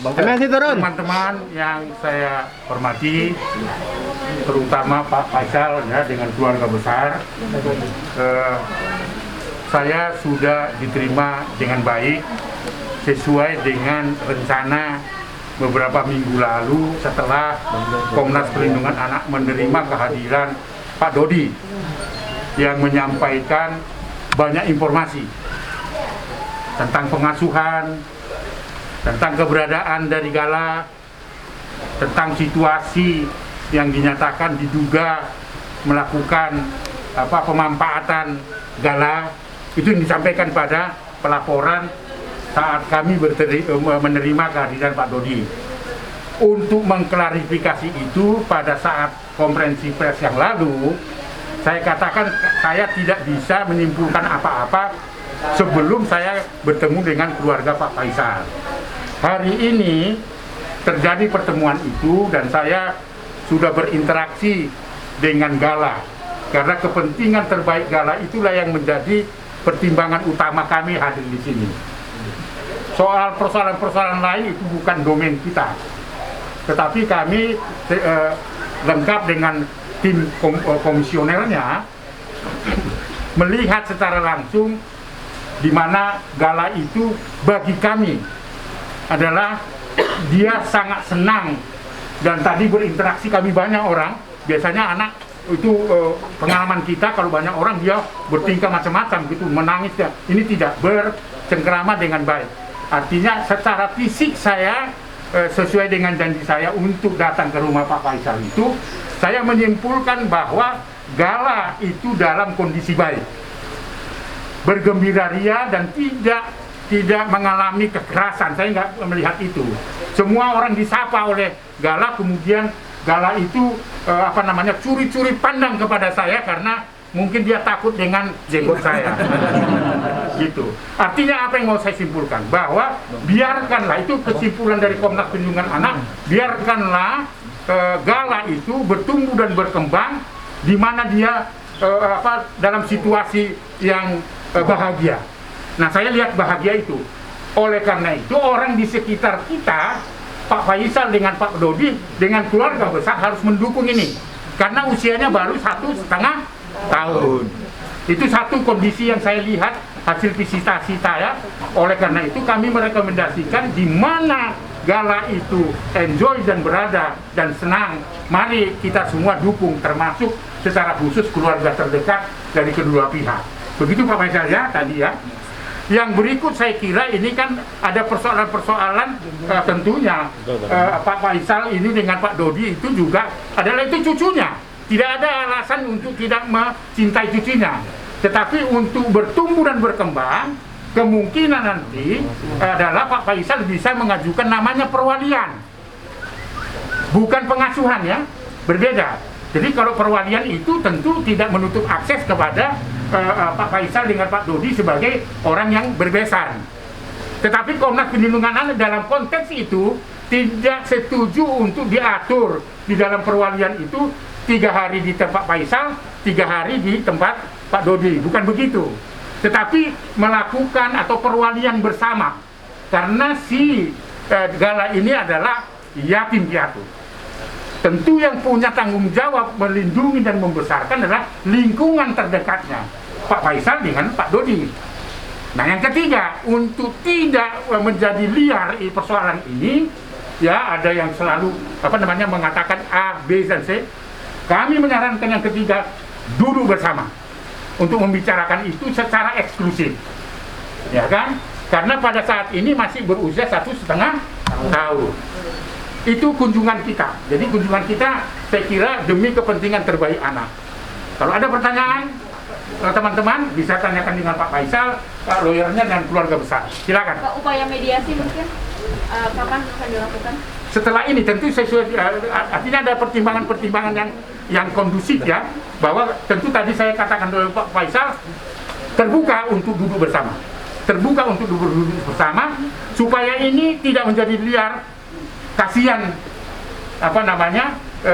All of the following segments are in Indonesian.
Teman-teman yang saya hormati, terutama Pak Faisal ya dengan keluarga besar, saya sudah diterima dengan baik sesuai dengan rencana beberapa minggu lalu setelah Komnas Perlindungan Anak menerima kehadiran Pak Dodi yang menyampaikan banyak informasi tentang pengasuhan, tentang keberadaan dari Gala, tentang situasi yang dinyatakan diduga melakukan pemanfaatan Gala. Itu yang disampaikan pada pelaporan saat kami menerima kehadiran Pak Dodi. Untuk mengklarifikasi itu, pada saat konferensi pers yang lalu, saya katakan saya tidak bisa menyimpulkan apa-apa sebelum saya bertemu dengan keluarga Pak Faisal. Hari ini terjadi pertemuan itu dan saya sudah berinteraksi dengan Gala. Karena kepentingan terbaik Gala itulah yang menjadi pertimbangan utama kami hadir di sini. Soal persoalan-persoalan lain itu bukan domain kita. Tetapi kami lengkap dengan tim komisionernya melihat secara langsung di mana Gala itu bagi kami adalah dia sangat senang, dan tadi berinteraksi kami banyak orang. Biasanya anak itu pengalaman kita kalau banyak orang dia bertingkah macam-macam gitu, menangis ya. Ini tidak, bercengkerama dengan baik. Artinya secara fisik saya sesuai dengan janji saya untuk datang ke rumah Pak Faisal itu, saya menyimpulkan bahwa Gala itu dalam kondisi baik, bergembira ria dan tidak mengalami kekerasan. Saya nggak melihat itu. Semua orang disapa oleh Gala, kemudian Gala itu curi-curi pandang kepada saya karena mungkin dia takut dengan jenggot saya. Gitu. Artinya apa yang mau saya simpulkan? Bahwa biarkanlah, itu kesimpulan dari Komnas Perlindungan Anak, biarkanlah Gala itu bertumbuh dan berkembang di mana dia dalam situasi yang bahagia. Nah, saya lihat bahagia itu. Oleh karena itu orang di sekitar kita, Pak Faisal dengan Pak Dodi dengan keluarga besar harus mendukung ini karena usianya baru 1,5 tahun. Itu satu kondisi yang saya lihat hasil visitasi saya. Oleh karena itu kami merekomendasikan di mana Gala itu enjoy dan berada dan senang, mari kita semua dukung, termasuk secara khusus keluarga terdekat dari kedua pihak. Begitu Pak Faisal ya tadi ya. Yang berikut saya kira ini kan ada persoalan-persoalan tentunya Pak Faisal ini dengan Pak Dodi itu juga adalah itu cucunya. Tidak ada alasan untuk tidak mencintai cucunya. Tetapi untuk bertumbuh dan berkembang, kemungkinan nanti adalah Pak Faisal bisa mengajukan namanya perwalian. Bukan pengasuhan ya, berbeda. Jadi kalau perwalian itu tentu tidak menutup akses kepada Pak Faisal dengan Pak Dodi sebagai orang yang berbesan. Tetapi Komnas Perlindungan Anak dalam konteks itu tidak setuju untuk diatur di dalam perwalian itu 3 hari di tempat Faisal, 3 hari di tempat Pak Dodi. Bukan begitu. Tetapi melakukan atau perwalian bersama. Karena si Gala ini adalah yatim piatu. Tentu yang punya tanggung jawab melindungi dan membesarkan adalah lingkungan terdekatnya, Pak Faisal dengan Pak Dodi. Nah, yang ketiga, untuk tidak menjadi liar persoalan ini, ya ada yang selalu mengatakan A, B, dan C. Kami menyarankan yang ketiga, duduk bersama untuk membicarakan itu secara eksklusif, ya kan? Karena pada saat ini masih berusia 1,5 tahun. Itu kunjungan kita. Jadi kunjungan kita saya kira demi kepentingan terbaik anak. Kalau ada pertanyaan, teman-teman bisa tanyakan dengan Pak Faisal, Pak lawyernya dan keluarga besar. Silakan. Upaya mediasi mungkin kapan akan dilakukan? Setelah ini tentu sesuai, artinya ada pertimbangan-pertimbangan yang kondusif ya, bahwa tentu tadi saya katakan oleh Pak Faisal terbuka untuk duduk bersama. Terbuka untuk duduk bersama supaya ini tidak menjadi liar. Kasihan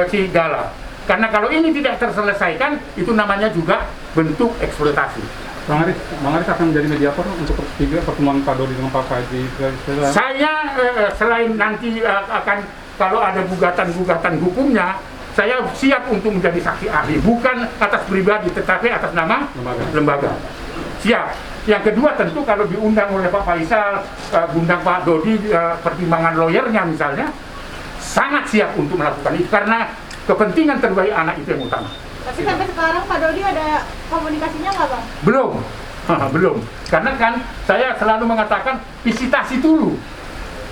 si Gala. Karena kalau ini tidak terselesaikan, itu namanya juga bentuk eksploitasi. Bang Aris akan menjadi mediator untuk pertemuan Pak Dodi dengan Pak Haji. Saya selain nanti akan kalau ada gugatan hukumnya, saya siap untuk menjadi saksi ahli, bukan atas pribadi tetapi atas nama lembaga. Siap. Yang kedua tentu kalau diundang oleh Pak Faisal, undang Pak Dodi, pertimbangan lawyernya misalnya, sangat siap untuk melakukan itu karena kepentingan terbaik anak itu yang utama. Tapi sampai sekarang Pak Dodi ada komunikasinya nggak, Bang? Belum. Belum. Karena kan saya selalu mengatakan visitasi dulu.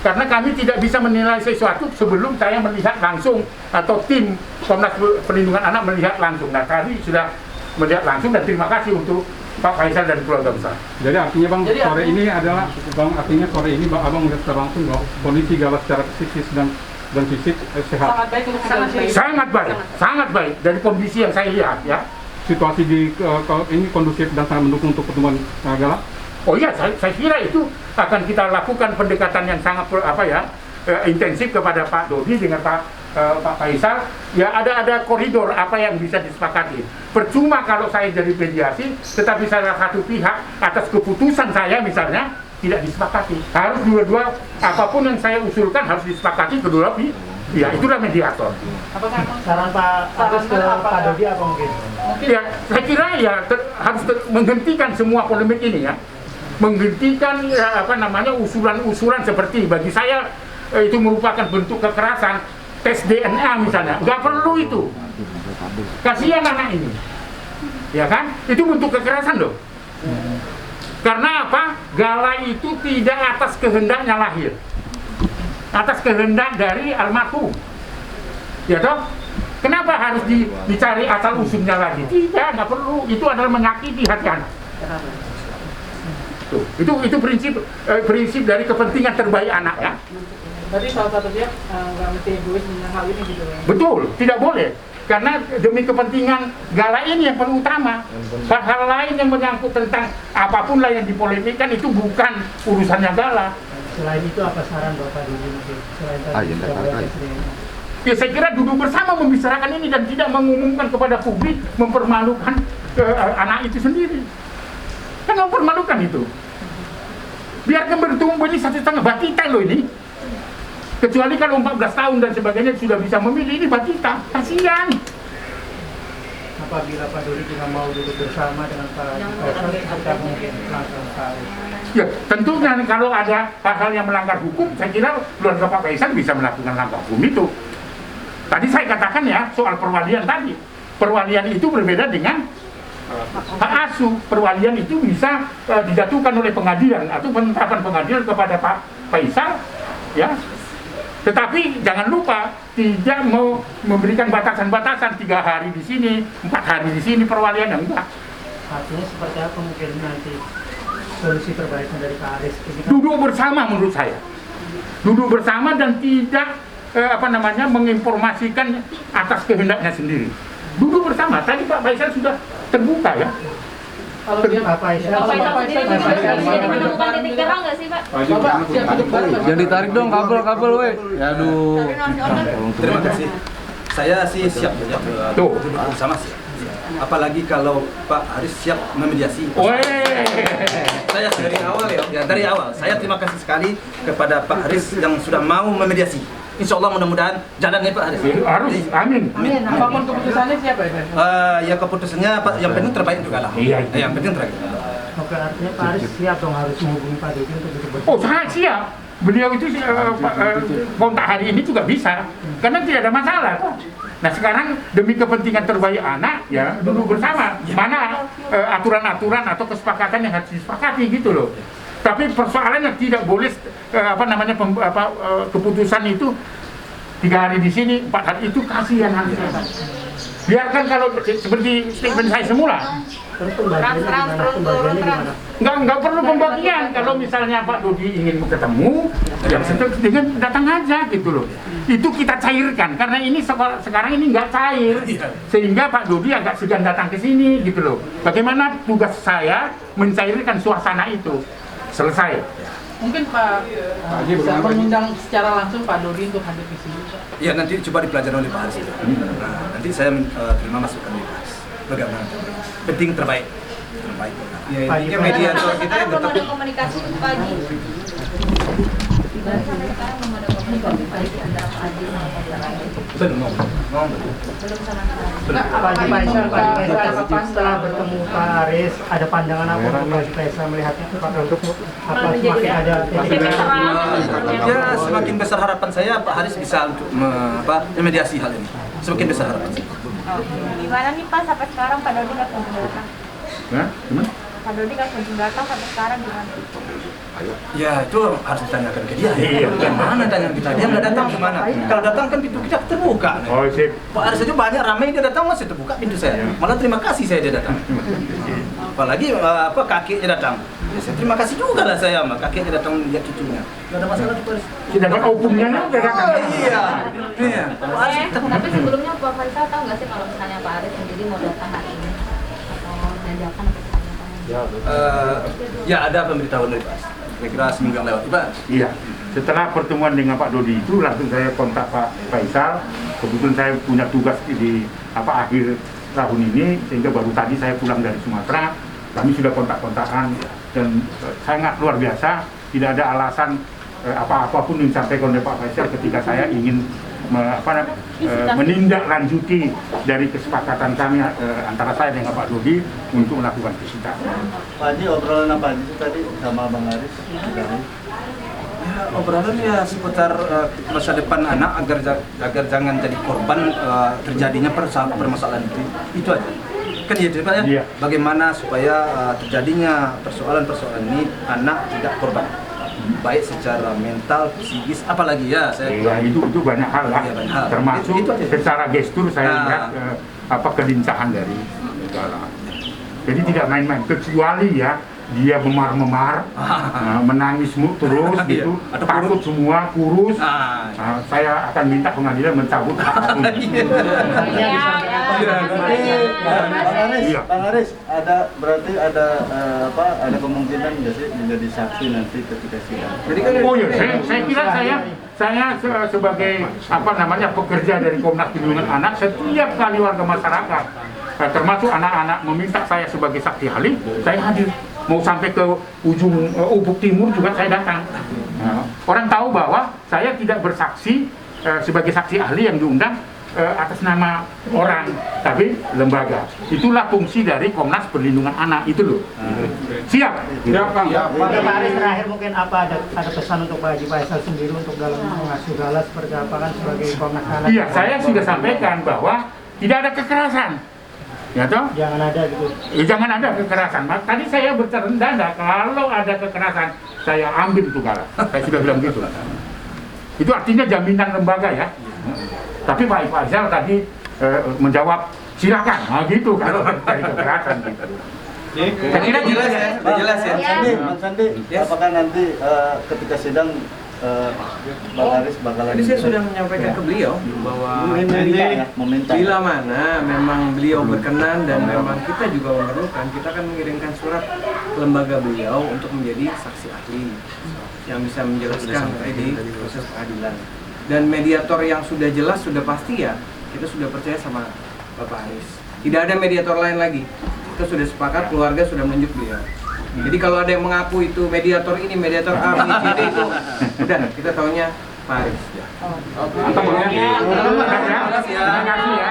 Karena kami tidak bisa menilai sesuatu sebelum saya melihat langsung atau tim Komnas Perlindungan Anak melihat langsung. Nah, tadi sudah melihat langsung dan terima kasih untuk Pak Faisal dan keluarga besar. Jadi artinya Bang, sore ini adalah artinya sore ini Abang melihat secara langsung bahwa kondisi Gala secara psikis dan fisik sehat. Sangat baik. Sangat baik dari kondisi yang saya lihat ya. Situasi ini kondusif dan sangat mendukung untuk pertemuan Gala. Oh iya, saya kira itu akan kita lakukan pendekatan yang sangat intensif kepada Pak Dodi dengan Pak Faisal. Ya ada koridor apa yang bisa disepakati. Percuma kalau saya jadi mediasi, tetapi salah satu pihak atas keputusan saya misalnya tidak disepakati. Harus dua-dua apapun yang saya usulkan harus disepakati kedua pihak. Ya itulah mediator. Apakah saran Pak Agus ke Pak Dodi apa mungkin? Ya saya kira ya harus menghentikan semua polemik ini ya. Menghentikan usulan-usulan seperti bagi saya itu merupakan bentuk kekerasan. Tes DNA misalnya, nggak perlu itu. Kasihan anak ini, ya kan? Itu bentuk kekerasan loh. Karena apa? Gala itu tidak atas kehendaknya lahir, atas kehendak dari almarhum. Ya toh? Kenapa harus dicari asal usulnya lagi? Tidak, nggak perlu. Itu adalah menyakiti hati anak. Itu prinsip dari kepentingan terbaik anak ya. Berarti salah satu pihak nggak mesti egois dengan hal ini gitu ya? Betul, tidak boleh. Karena demi kepentingan Gala ini yang paling utama. Hal-hal lain yang menyangkut tentang apapun lah yang dipolemikkan itu bukan urusannya Gala. Selain itu apa saran Bapak Dodi mungkin? Selain tadi Ya saya kira duduk bersama membicarakan ini dan tidak mengumumkan kepada publik, mempermalukan anak itu sendiri. Kan mempermalukan itu. Biarkan bertumbuh ini 1,5 batita loh ini. Kecuali kalau 14 tahun dan sebagainya sudah bisa memilih, ini batita, kasihan. Apabila Pak Dodi tidak mau duduk bersama dengan Pak Faisal, kita mungkin langsung Pak Aris. Ya tentunya kalau ada hal yang melanggar hukum, saya kira keluarga Pak Faisal bisa melakukan langkah hukum itu. Tadi saya katakan ya soal perwalian tadi. Perwalian itu berbeda dengan hak asuh. Perwalian itu bisa dijatuhkan oleh pengadilan atau penetapan pengadilan kepada Pak Faisal, ya. Tetapi jangan lupa tidak mau memberikan batasan-batasan 3 hari di sini, 4 hari di sini perwalian yang enggak. Artinya seperti apa mungkin nanti solusi perbaikan dari Pak Aris? Duduk bersama menurut saya. Duduk bersama dan tidak menginformasikan atas kehendaknya sendiri. Duduk bersama. Tadi Pak Faisal sudah terbuka ya. Kalau dia Pak Faisal menemukan titik terang nggak sih, Pak? Jangan ditarik dong kabel weh. Aduh. Terima kasih. Saya sih siap duduk bersama sih. Apalagi kalau Pak Aris siap memediasi. Saya dari awal saya terima kasih sekali kepada Pak Aris yang sudah mau memediasi. Insya Allah mudah-mudahan jalannya Pak Aris. Harus, amin. Apapun keputusannya siapa ya? Ya keputusannya Pak, yang penting terbaik juga lah. Iya. Yang penting terbaik. Oke, artinya Pak Aris siap dong harus menghubungi Pak Dodi untuk duduk bersama. Oh sangat siap. Beliau itu kontak hari ini juga bisa, karena tidak ada masalah. Nah sekarang demi kepentingan terbaik anak, ya duduk bersama. Mana aturan-aturan atau kesepakatan yang harus disepakati gitu loh. Tapi persoalannya tidak boleh keputusan itu 3 hari di sini, 4 hari itu kasihan hasilnya. Biarkan kalau seperti statement saya semula. Nggak perlu pembagian. Kalau misalnya Pak Dodi ingin ketemu, ya dengan datang aja gitu loh. Itu kita cairkan karena ini sekarang ini nggak cair, sehingga Pak Dodi agak segan datang ke sini gitu loh. Bagaimana tugas saya mencairkan suasana itu selesai. Mungkin Pak bisa mengundang secara langsung Pak Dodi untuk hadir di sini. Ya nanti coba dipelajari oleh Pak Aris. Nah, nanti saya terima masukan dari Pak Aris. Bagaimana? Penting terbaik. baik. Ya intinya mediator kita yang belum tetap ada komunikasi pagi. Sampai sekarang belum ada komunikasi pagi antara Pak Haji sama Pak Haji. ngomong. Belum sama sekali. Pak Haji Faisal, setelah bertemu Pak Haris, ada pandangan apa untuk Pak Haji Faisal melihatnya untuk apa semakin ada Ya semakin besar harapan saya Pak Haris bisa untuk memediasi hal ini. Semakin besar harapan saya. Gimana nih Pak sampai sekarang Pak Dodi nggak kunjung datang? Hah? Gimana? Pak Dodi nggak kunjung datang sampai sekarang gimana? Ya itu harus ditanyakan ke dia. Iya. Gimana tanya kita? Dia nggak datang kemana? Kalau datang kan pintu kita terbuka. Oh, sip. Pak Haris saja banyak ramai dia datang masih terbuka pintu saya. Malah terima kasih saya dia datang. Apalagi kakeknya datang. Ya, saya terima kasih juga lah saya sama kakeknya datang lihat cucunya. Nggak ada masalah Pak Haris. Sedangkan opungnya udah datang. Iya. Iya. Pak Haris Tapi sebelumnya Pak Faisal tahu nggak sih kalau misalnya Pak Haris sendiri mau datang hari ini atau diadakan atau ya ada pemberitahuan dari Pak Haris. Kira-kira seminggu yang lewat Pak. Iya. Setelah pertemuan dengan Pak Dodi itu langsung saya kontak Pak Faisal. Kebetulan saya punya tugas di akhir tahun ini sehingga baru tadi saya pulang dari Sumatera. Kami sudah kontak-kontakan dan sangat luar biasa. Tidak ada alasan apapun yang disampaikan oleh Pak Faisal ketika saya ingin menindaklanjuti dari kesepakatan kami antara saya dengan Pak Dodi untuk melakukan visitasi. Pak Haji, obrolan apa aja sih tadi sama Bang Haris? Ya, obrolan ya seputar masa depan anak agar jangan jadi korban terjadinya permasalahan itu aja. Kan gitu Pak ya? Iya. Bagaimana supaya terjadinya persoalan-persoalan ini anak tidak korban. Baik secara mental, psikis, apalagi ya saya. Iya, itu banyak hal lah. Iya, banyak hal. Termasuk Itu aja. secara gestur saya lihat kelincahan dari negara. Jadi tidak main-main, kecuali ya dia memar-memar, menangis terus gitu, Atau takut semua, kurus. Saya akan minta pengadilan mencabut hak itu. Bang Haris, berarti ada kemungkinan nggak sih menjadi saksi nanti ketika sidang? Jadi kan Oh iya, saya kira saya sebagai pekerja dari Komnas Perlindungan Anak, setiap kali warga masyarakat termasuk anak-anak meminta saya sebagai saksi ahli, saya hadir. Mau sampai ke ujung Ubuk Timur juga saya datang. Orang tahu bahwa saya tidak bersaksi sebagai saksi ahli yang diundang atas nama orang, tapi lembaga. Itulah fungsi dari Komnas Perlindungan Anak itu loh. Siap? Siap, Kang. Pak Haris, terakhir mungkin ada pesan untuk Pak Haji Faisal sendiri untuk dalam mengasuh Gala seperti apa kan sebagai Komnas Anak? Iya, saya sudah sampaikan bahwa tidak ada kekerasan. Ya toh? Jangan ada gitu. Jangan ada kekerasan. Tadi saya bercanda, kalau ada kekerasan saya ambil itu Gala. Saya sudah bilang gitu. Itu artinya jaminan lembaga ya. Tapi Pak Faisal tadi menjawab silakan. Nah gitu kalau dari kekerasan gitu. saya kira jelas ya. Jelas ya. Bang Sandi, apakah nanti ketika sidang Bang Haris bakalan? Tadi saya sudah menyampaikan ke beliau bahwa meminta. bila mana memang beliau berkenan dan memang kita juga memerlukan, kita akan mengirimkan surat ke lembaga beliau untuk menjadi saksi ahli yang bisa menjelaskan di proses pengadilan. Dan mediator yang sudah jelas, sudah pasti ya, kita sudah percaya sama Bapak Haris. Tidak ada mediator lain lagi. Kita sudah sepakat, keluarga sudah menunjuk beliau. Jadi kalau ada yang mengaku itu mediator ini, mediator A, B, C, D itu, udah kita taunya Pak Haris. Terima kasih ya.